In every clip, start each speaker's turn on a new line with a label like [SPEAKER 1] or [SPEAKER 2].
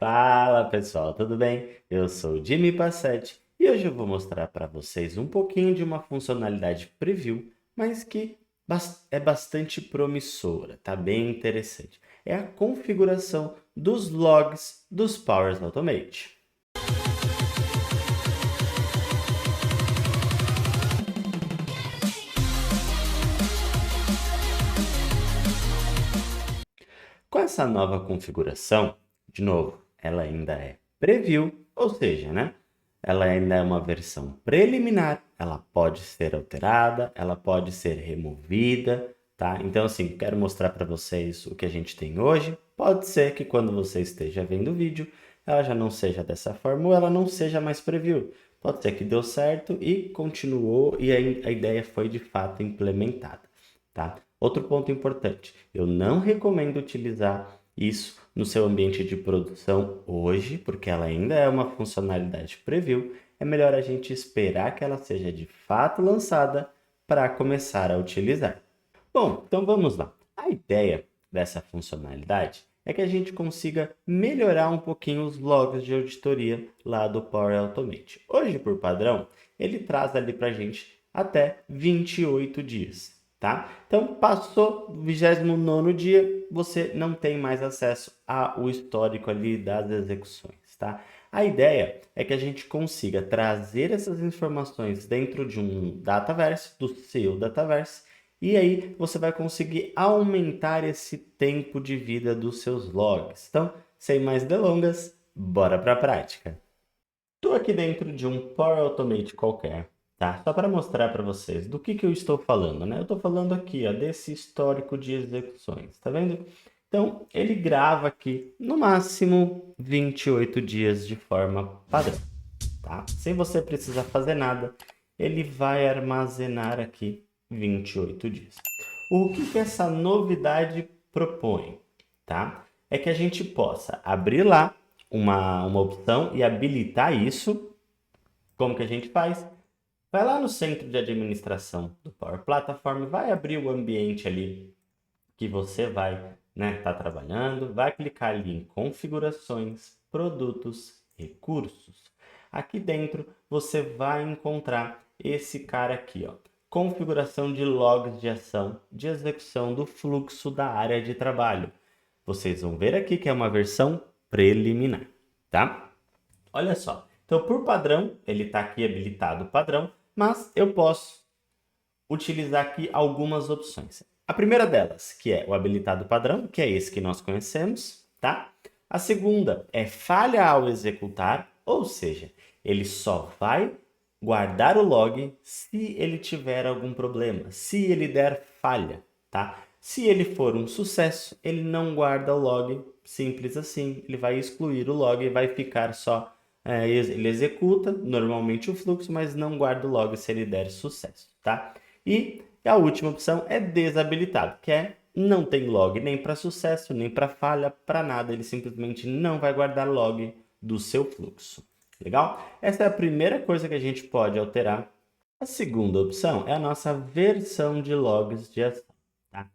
[SPEAKER 1] Fala pessoal, tudo bem? Eu sou o Jimmy Passetti e hoje eu vou mostrar para vocês um pouquinho de uma funcionalidade preview, mas que é bastante promissora, tá bem interessante. É a configuração dos logs dos Power Automate. Com essa nova configuração, de novo, ela ainda é preview, ou seja, né? Ela ainda é uma versão preliminar, ela pode ser alterada, ela pode ser removida, tá? Então, assim, quero mostrar para vocês o que a gente tem hoje. Pode ser que quando você esteja vendo o vídeo, ela já não seja dessa forma ou ela não seja mais preview. Pode ser que deu certo e continuou e a ideia foi de fato implementada, tá? Outro ponto importante, eu não recomendo utilizar isso no seu ambiente de produção hoje, porque ela ainda é uma funcionalidade preview. É melhor a gente esperar que ela seja de fato lançada para começar a utilizar. Bom, então vamos lá. A ideia dessa funcionalidade é que a gente consiga melhorar um pouquinho os logs de auditoria lá do Power Automate. Hoje, por padrão, ele traz ali para a gente até 28 dias. Tá? Então, passou o 29º dia, você não tem mais acesso ao histórico ali das execuções, tá? A ideia é que a gente consiga trazer essas informações dentro de um Dataverse, do seu Dataverse, e aí você vai conseguir aumentar esse tempo de vida dos seus logs. Então, sem mais delongas, bora para a prática. Estou aqui dentro de um Power Automate qualquer, tá? Só para mostrar para vocês do que eu estou falando, né? Eu estou falando aqui, ó, desse histórico de execuções, tá vendo? Então, ele grava aqui, no máximo, 28 dias de forma padrão, tá? Sem você precisar fazer nada, ele vai armazenar aqui 28 dias. O que essa novidade propõe, tá? É que a gente possa abrir lá uma opção e habilitar isso. Como que a gente faz? Vai lá no centro de administração do Power Platform, vai abrir o ambiente ali que você vai, né, tá trabalhando, vai clicar ali em configurações, produtos, recursos. Aqui dentro você vai encontrar esse cara aqui, ó, configuração de logs de ação de execução do fluxo da área de trabalho. Vocês vão ver aqui que é uma versão preliminar, tá? Olha só. Então, por padrão, ele está aqui habilitado padrão, mas eu posso utilizar aqui algumas opções. A primeira delas, que é o habilitado padrão, que é esse que nós conhecemos, tá? A segunda é falha ao executar, ou seja, ele só vai guardar o log se ele tiver algum problema, se ele der falha, tá? Se ele for um sucesso, ele não guarda o log, simples assim. Ele vai excluir o log e vai ficar só... ele executa normalmente o fluxo, mas não guarda o log se ele der sucesso, tá? E a última opção é desabilitado, que é não tem log nem para sucesso, nem para falha, para nada. Ele simplesmente não vai guardar log do seu fluxo. Legal? Essa é a primeira coisa que a gente pode alterar. A segunda opção é a nossa versão de logs de ação. Tá?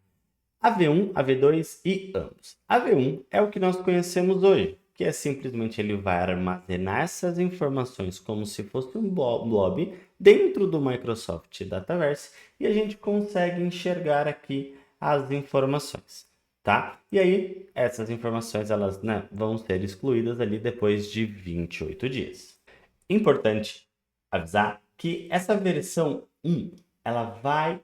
[SPEAKER 1] A V1, a V2 e ambos. A V1 é o que nós conhecemos hoje, que é simplesmente ele vai armazenar essas informações como se fosse um blob dentro do Microsoft Dataverse e a gente consegue enxergar aqui as informações, tá? E aí, essas informações elas, né, vão ser excluídas ali depois de 28 dias. Importante avisar que essa versão 1, ela vai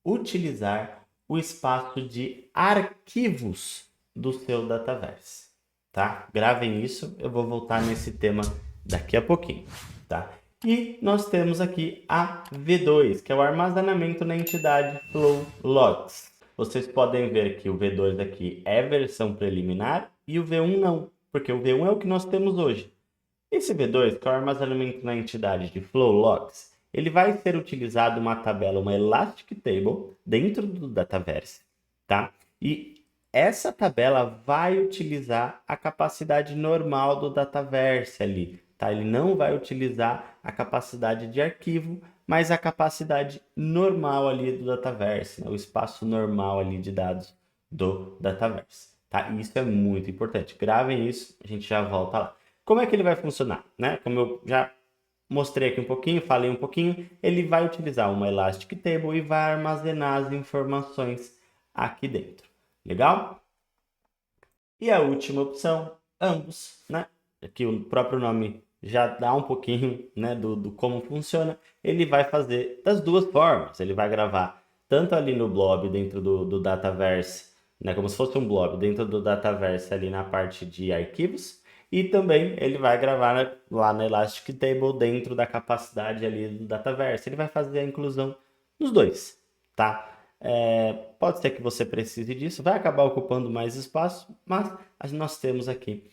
[SPEAKER 1] utilizar o espaço de arquivos do seu Dataverse, tá? Gravem isso, eu vou voltar nesse tema daqui a pouquinho, tá? E nós temos aqui a V2, que é o armazenamento na entidade Flow Logs. Vocês podem ver que o V2 aqui é versão preliminar e o V1 não, porque o V1 é o que nós temos hoje. Esse V2, que é o armazenamento na entidade de Flow Logs, ele vai ser utilizado uma tabela, uma Elastic Table, dentro do Dataverse, tá? E essa tabela vai utilizar a capacidade normal do Dataverse ali, tá? Ele não vai utilizar a capacidade de arquivo, mas a capacidade normal ali do Dataverse, né? O espaço normal ali de dados do Dataverse, tá? E isso é muito importante. Gravem isso, a gente já volta lá. Como é que ele vai funcionar, né? Como eu já mostrei aqui um pouquinho, falei um pouquinho, ele vai utilizar uma Elastic Table e vai armazenar as informações aqui dentro. Legal? E a última opção, ambos, né? Aqui o próprio nome já dá um pouquinho, né, do como funciona. Ele vai fazer das duas formas. Ele vai gravar tanto ali no blob dentro do Dataverse, né, como se fosse um blob dentro do Dataverse ali na parte de arquivos. E também ele vai gravar lá na Elastic Table dentro da capacidade ali do Dataverse. Ele vai fazer a inclusão nos dois, tá? Pode ser que você precise disso, vai acabar ocupando mais espaço, mas nós temos aqui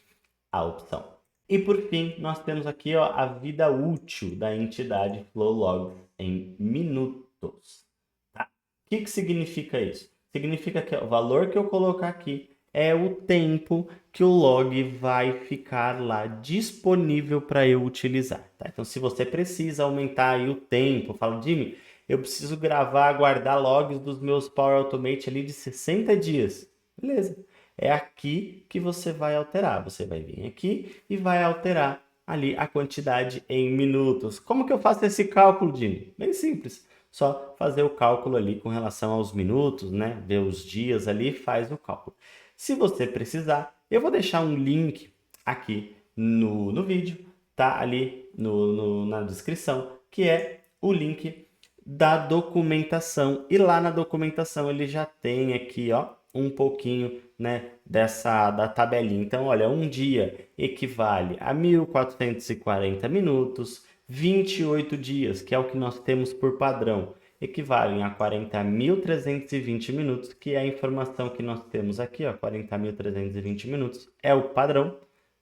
[SPEAKER 1] a opção. E por fim, nós temos aqui, ó, a vida útil da entidade Flowlogs em minutos. Tá? O que significa isso? Significa que o valor que eu colocar aqui é o tempo que o log vai ficar lá disponível para eu utilizar. Tá? Então, se você precisa aumentar aí o tempo, fala, Jimmy, eu preciso gravar, guardar logs dos meus Power Automate ali de 60 dias. Beleza. É aqui que você vai alterar. Você vai vir aqui e vai alterar ali a quantidade em minutos. Como que eu faço esse cálculo, Jimmy? Bem simples. Só fazer o cálculo ali com relação aos minutos, né? Ver os dias ali, faz o cálculo. Se você precisar, eu vou deixar um link aqui no vídeo, tá? Ali na descrição, que é o link da documentação. E lá na documentação ele já tem aqui, ó, um pouquinho, né, da tabelinha. Então, olha, um dia equivale a 1.440 minutos, 28 dias, que é o que nós temos por padrão, equivalem a 40.320 minutos, que é a informação que nós temos aqui, ó, 40.320 minutos é o padrão,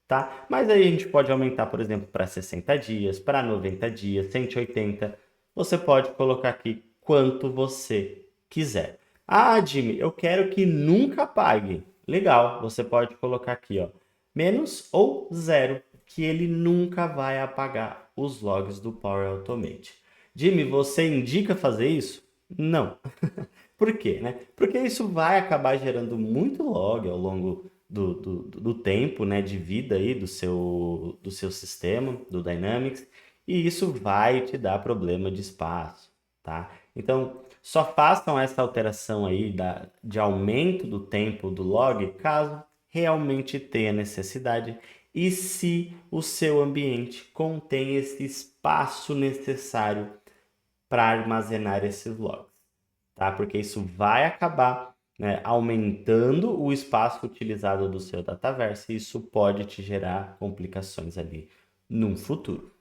[SPEAKER 1] tá? Mas aí a gente pode aumentar, por exemplo, para 60 dias, para 90 dias, 180. Você pode colocar aqui quanto você quiser. Ah, Jimmy, eu quero que nunca pague. Legal, você pode colocar aqui, ó, menos ou zero, que ele nunca vai apagar os logs do Power Automate. Jimmy, você indica fazer isso? Não. Por quê, né? Porque isso vai acabar gerando muito log ao longo do tempo, né, de vida aí do seu sistema, do Dynamics, e isso vai te dar problema de espaço, tá? Então, só façam essa alteração aí de aumento do tempo do log caso realmente tenha necessidade e se o seu ambiente contém esse espaço necessário para armazenar esses logs, tá? Porque isso vai acabar, né, aumentando o espaço utilizado do seu Dataverse e isso pode te gerar complicações ali no futuro.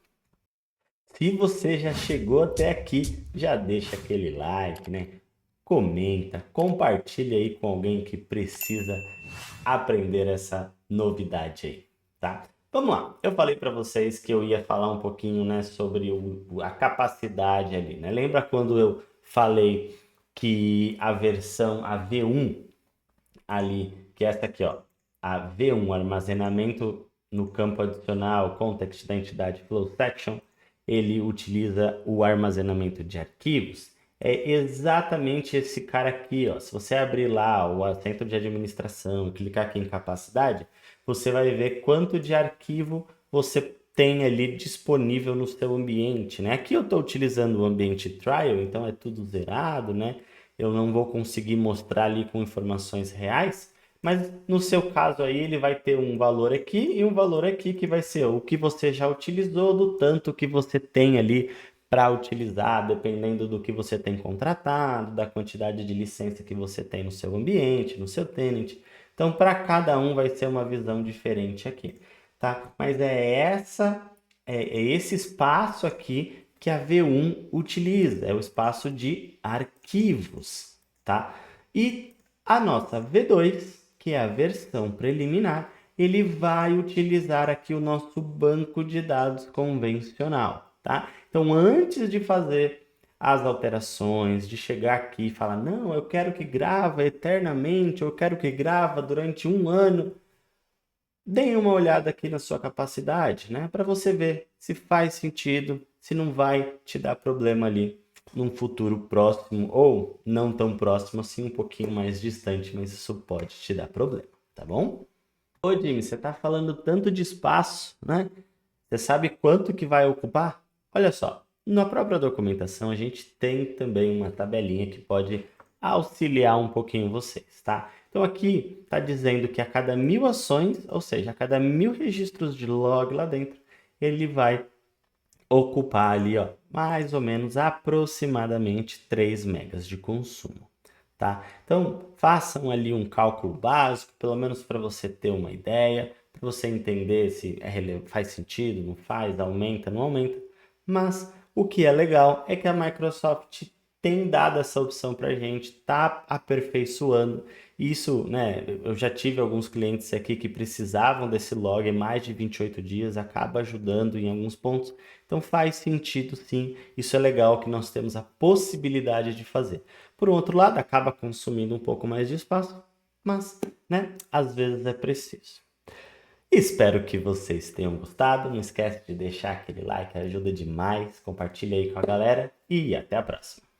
[SPEAKER 1] Se você já chegou até aqui, já deixa aquele like, né? Comenta, compartilha aí com alguém que precisa aprender essa novidade aí, tá? Vamos lá. Eu falei para vocês que eu ia falar um pouquinho, né, sobre a capacidade ali, né? Lembra quando eu falei que a versão, a V1 ali, que é essa aqui, ó, a V1, armazenamento no campo adicional, context da entidade flow section, ele utiliza o armazenamento de arquivos. É exatamente esse cara aqui, ó. Se você abrir lá o centro de administração e clicar aqui em capacidade, você vai ver quanto de arquivo você tem ali disponível no seu ambiente, né? Aqui eu estou utilizando o ambiente trial, então é tudo zerado, né? Eu não vou conseguir mostrar ali com informações reais, mas no seu caso aí ele vai ter um valor aqui e um valor aqui que vai ser o que você já utilizou, do tanto que você tem ali para utilizar, dependendo do que você tem contratado, da quantidade de licença que você tem no seu ambiente, no seu tenant. Então, para cada um vai ser uma visão diferente aqui, tá? Mas é esse espaço aqui que a V1 utiliza, é o espaço de arquivos, tá? E a nossa V2, que é a versão preliminar, ele vai utilizar aqui o nosso banco de dados convencional, tá? Então, antes de fazer as alterações, de chegar aqui e falar, não, eu quero que grava eternamente, eu quero que grava durante um ano, deem uma olhada aqui na sua capacidade, né? Para você ver se faz sentido, se não vai te dar problema ali num futuro próximo ou não tão próximo, assim um pouquinho mais distante, mas isso pode te dar problema, tá bom? Ô, Jimmy, você está falando tanto de espaço, né? Você sabe quanto que vai ocupar? Olha só, na própria documentação a gente tem também uma tabelinha que pode auxiliar um pouquinho vocês, tá? Então aqui está dizendo que a cada 1000 ações, ou seja, a cada 1000 registros de log lá dentro, ele vai ocupar ali, ó, mais ou menos aproximadamente 3 megas de consumo, tá? Então, façam ali um cálculo básico, pelo menos para você ter uma ideia, para você entender se faz sentido, não faz, aumenta, não aumenta. Mas o que é legal é que a Microsoft tem dado essa opção para a gente, tá aperfeiçoando. Isso, né? Eu já tive alguns clientes aqui que precisavam desse log em mais de 28 dias, acaba ajudando em alguns pontos. Então faz sentido sim, isso é legal que nós temos a possibilidade de fazer. Por outro lado, acaba consumindo um pouco mais de espaço, mas, né, às vezes é preciso. Espero que vocês tenham gostado. Não esquece de deixar aquele like, ajuda demais. Compartilha aí com a galera e até a próxima.